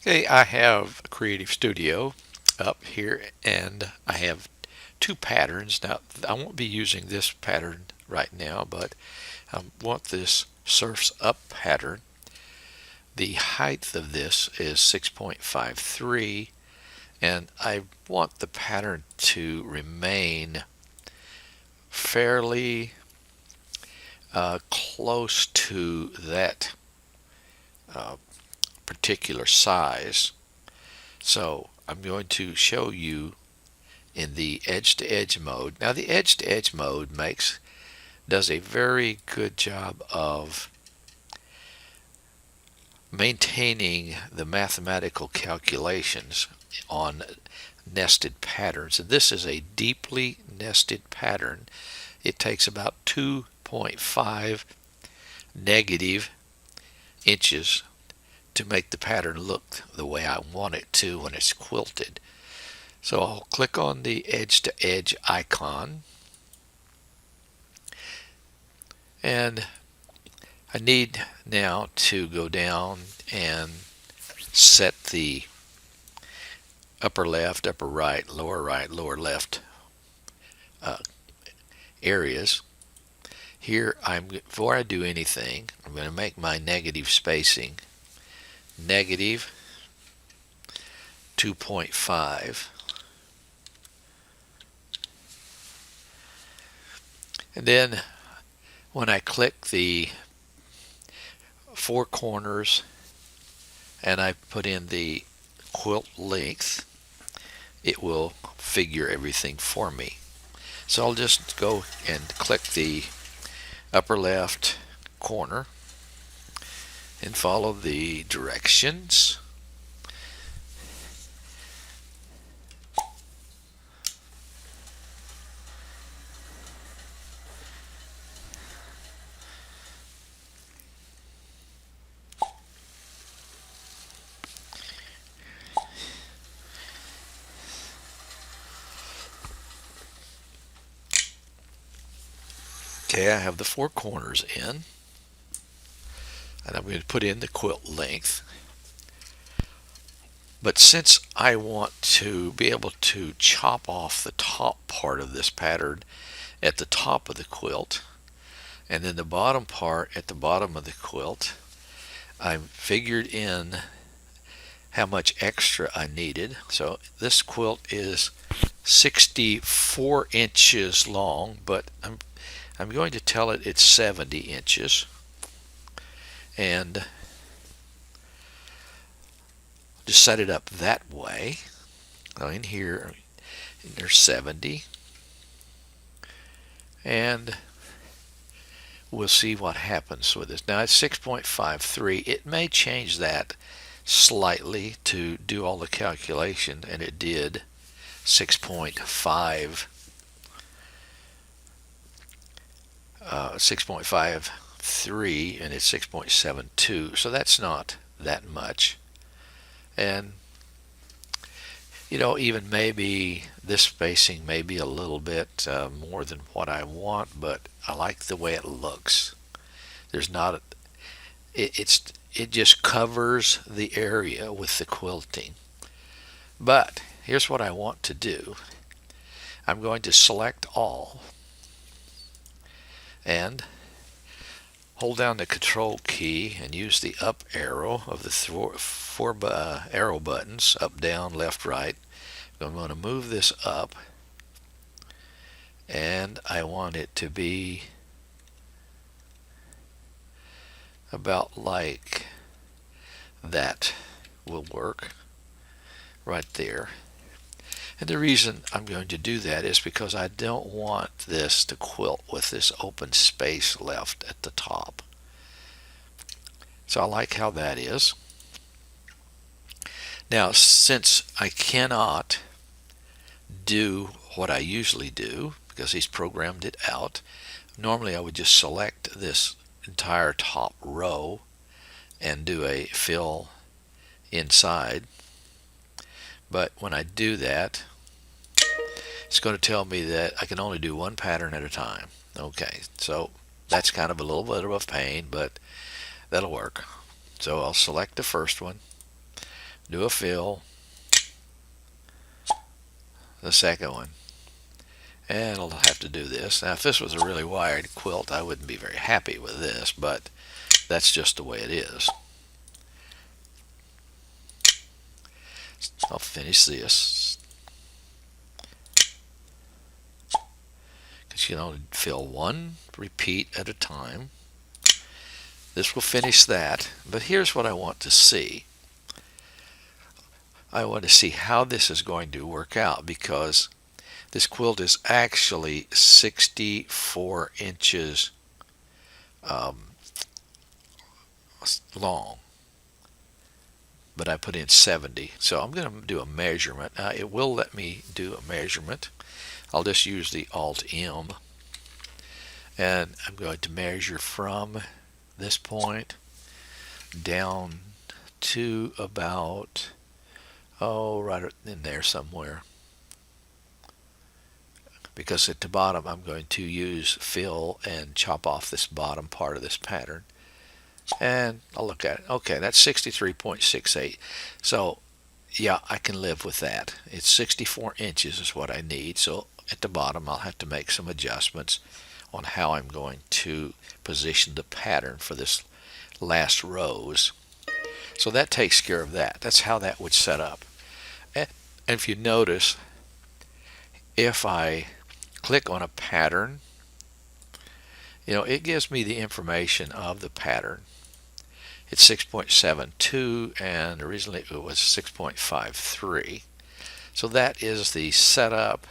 Okay, I have a Creative Studio up here and I have two patterns. Now, I won't be using this pattern right now, but I want this Surfs Up pattern. The height of this is 6.53 and I want the pattern to remain fairly close to that uh, particular size. So I'm going to show you in the edge-to-edge mode. Now the edge-to-edge mode does a very good job of maintaining the mathematical calculations on nested patterns. And this is a deeply nested pattern. It takes about 2.5 negative inches to make the pattern look the way I want it to when it's quilted. So I'll click on the edge to edge icon and I need now to go down and set the upper left, upper right, lower left uh, areas. Here, before I do anything, I'm going to make my negative spacing negative 2.5. And then when I click the four corners and I put in the quilt length, it will figure everything for me. So I'll just go and click the upper left corner and follow the directions. Okay, I have the four corners in, and I'm going to put in the quilt length. But since I want to be able to chop off the top part of this pattern at the top of the quilt, and then the bottom part at the bottom of the quilt, I figured in how much extra I needed. So this quilt is 64 inches long, but I'm going to tell it it's 70 inches. And just set it up that way. Now in here, there's 70. And we'll see what happens with this. Now it's 6.53. It may change that slightly to do all the calculation, and it did 6.5, 6.53, and it's 6.72. So that's not that much. And even maybe this spacing may be a little bit more than what I want, but I like the way it looks. There's not it just covers the area with the quilting. But here's what I want to do. I'm going to select all and hold down the control key and use the up arrow of the four arrow buttons, up, down, left, right. I'm going to move this up, and I want it to be about like that will work right there. And the reason I'm going to do that is because I don't want this to quilt with this open space left at the top. So I like how that is. Now, since I cannot do what I usually do, because he's programmed it out, normally I would just select this entire top row and do a fill inside. But when I do that, it's going to tell me that I can only do one pattern at a time. Okay, so that's kind of a little bit of a pain, but that'll work. So I'll select the first one, do a fill, the second one, and I'll have to do this. Now if this was a really wide quilt, I wouldn't be very happy with this, but that's just the way it is. I'll finish this, because you know, fill one repeat at a time. This will finish that, but here's what I want to see. I want to see how this is going to work out, because this quilt is actually 64 inches long, but I put in 70. So I'm going to do a measurement. Now it will let me do a measurement. I'll just use the Alt-M, and I'm going to measure from this point down to about, right in there somewhere, because at the bottom I'm going to use fill and chop off this bottom part of this pattern. And I'll look at it. Okay, that's 63.68. So yeah, I can live with that. It's 64 inches is what I need. So at the bottom I'll have to make some adjustments on how I'm going to position the pattern for this last rows. So that takes care of that. That's how that would set up. And if you notice, if I click on a pattern, you know, it gives me the information of the pattern. It's 6.72, and originally it was 6.53. So that is the setup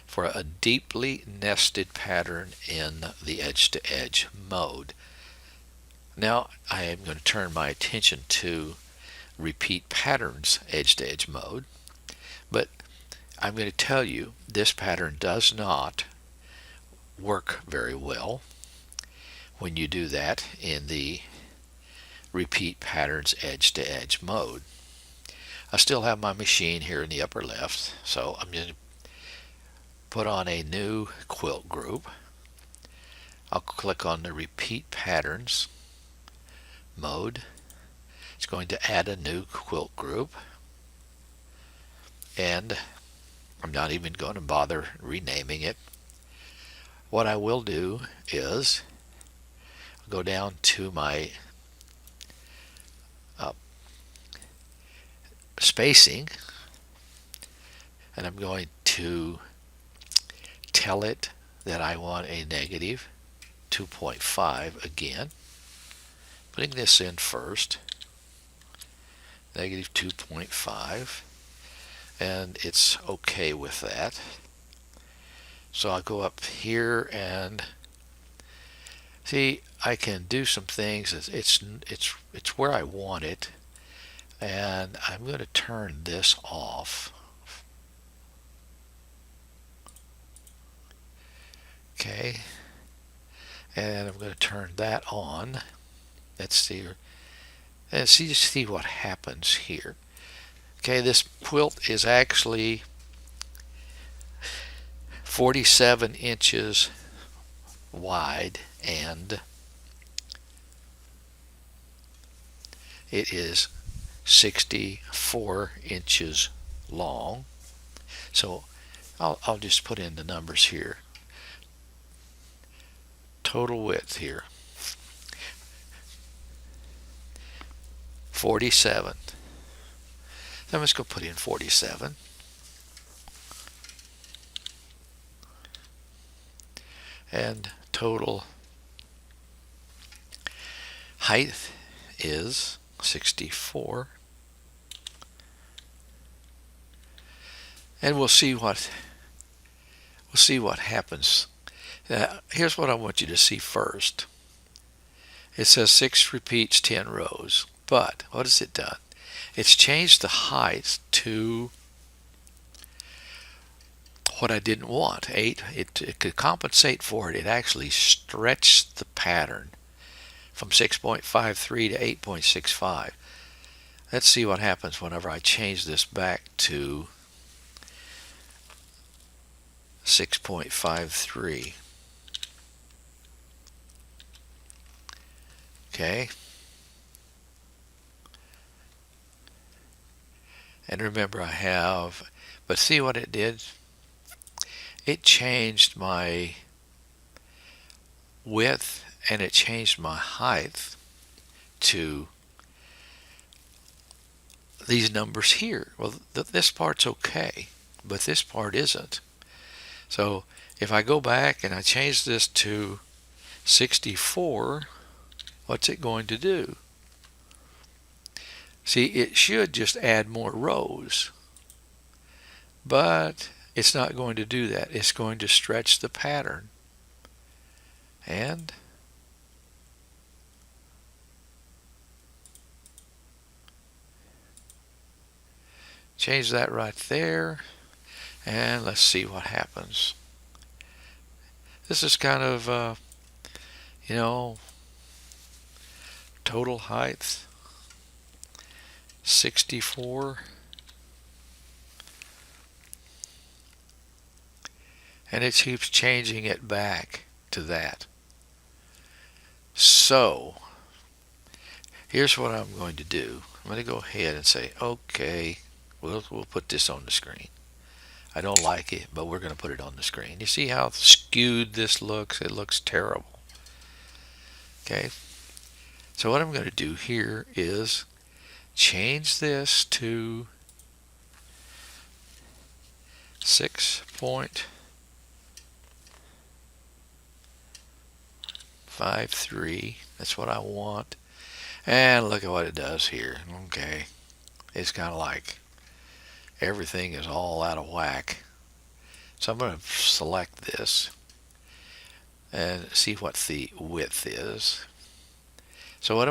for a deeply nested pattern in the edge-to-edge mode. Now I am going to turn my attention to repeat patterns edge-to-edge mode, but I'm going to tell you this pattern does not work very well when you do that in the repeat patterns edge-to-edge mode. I still have my machine here in the upper left, so I'm going to put on a new quilt group. I'll click on the repeat patterns mode. It's going to add a new quilt group, and I'm not even going to bother renaming it. What I will do is go down to my spacing, and I'm going to tell it that I want a negative 2.5 again, putting this in first, negative 2.5, and it's okay with that. So I'll go up here and see, I can do some things. It's where I want it, and I'm going to turn this off. Okay, and I'm going to turn that on. Let's see, and see what happens here. Okay, this quilt is actually 47 inches wide, and it is 64 inches long. So I'll just put in the numbers here. Total width here, 47. So I'm just going to put in 47. And total height is 64. And we'll see what happens. Here's what I want you to see first. It says 6 repeats, 10 rows. But what has it done? It's changed the height to what I didn't want. 8. It could compensate for it. It actually stretched the pattern from 6.53 to 8.65. Let's see what happens whenever I change this back to 6.53. Okay. And remember but see what it did? It changed my width and it changed my height to these numbers here. Well, this part's okay, but this part isn't. So if I go back and I change this to 64, what's it going to do? See, it should just add more rows, but it's not going to do that. It's going to stretch the pattern. And change that right there, and let's see what happens. This is kind of, you know, total height 64, and it keeps changing it back to that. So here's what I'm going to do. I'm going to go ahead and say, okay, we'll put this on the screen. I don't like it, but we're going to put it on the screen. You see how skewed this looks? It looks terrible. Okay, so what I'm going to do here is change this to 6.53. That's what I want. And look at what it does here. Okay, it's kind of like everything is all out of whack. So I'm going to select this and see what the width is. So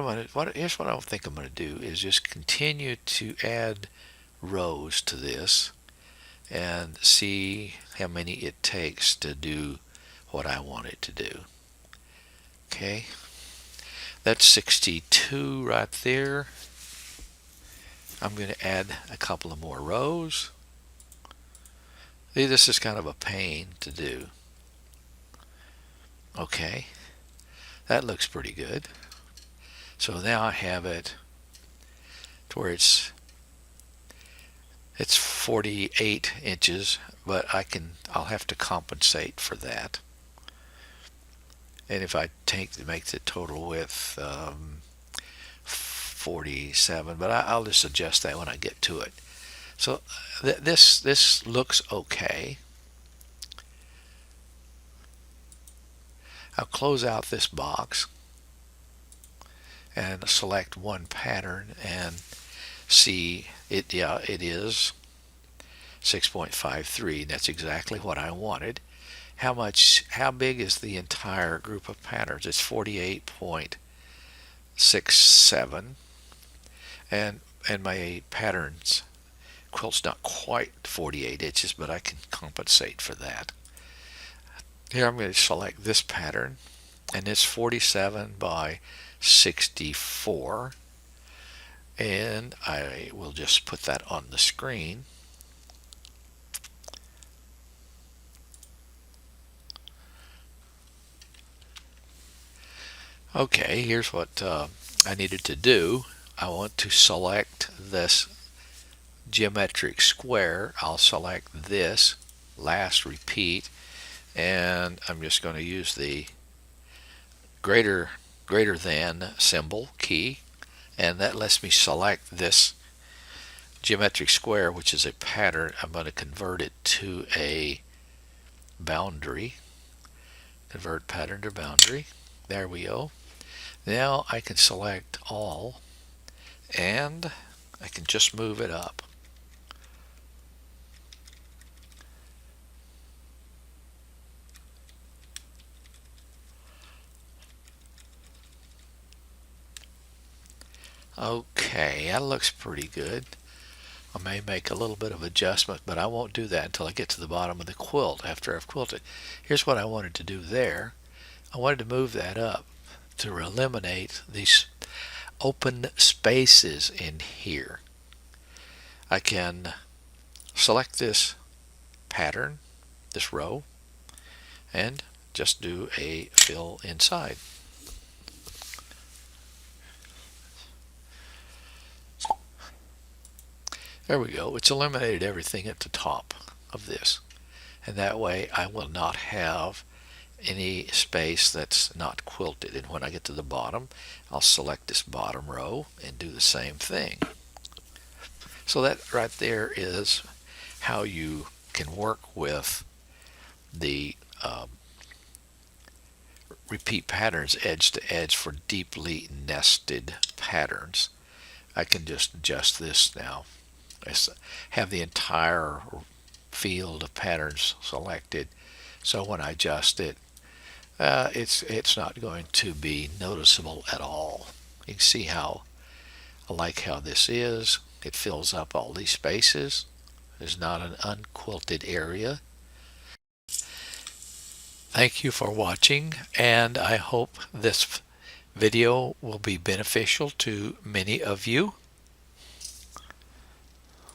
here's what I think I'm going to do is just continue to add rows to this and see how many it takes to do what I want it to do. Okay, that's 62 right there. I'm going to add a couple of more rows. See, this is kind of a pain to do. Okay, that looks pretty good. So now I have it to where it's 48 inches, but I'll have to compensate for that. And if I make the total width 47, but I'll just adjust that when I get to it. So this looks okay. I'll close out this box and select one pattern and see it. Yeah, it is 6.53. That's exactly what I wanted. How big is the entire group of patterns? It's 48.67, and my patterns quilt's not quite 48 inches, but I can compensate for that. Here I'm going to select this pattern, and it's 47 by 64, and I will just put that on the screen. Okay, here's what I needed to do. I want to select this geometric square. I'll select this last repeat, and I'm just going to use the greater than symbol key, and that lets me select this geometric square, which is a pattern. I'm going to convert it to a boundary. Convert pattern to boundary. There we go. Now I can select all, and I can just move it up. Okay, that looks pretty good. I may make a little bit of adjustment, but I won't do that until I get to the bottom of the quilt after I've quilted. Here's what I wanted to do there. I wanted to move that up to eliminate these open spaces in here. I can select this pattern, this row, and just do a fill inside. There we go. It's eliminated everything at the top of this. And that way I will not have any space that's not quilted. And when I get to the bottom, I'll select this bottom row and do the same thing. So that right there is how you can work with the repeat patterns edge to edge for deeply nested patterns. I can just adjust this now. I have the entire field of patterns selected, so when I adjust it, it's not going to be noticeable at all. You can see how I like how this is. It fills up all these spaces. There's not an unquilted area. Thank you for watching, and I hope this video will be beneficial to many of you.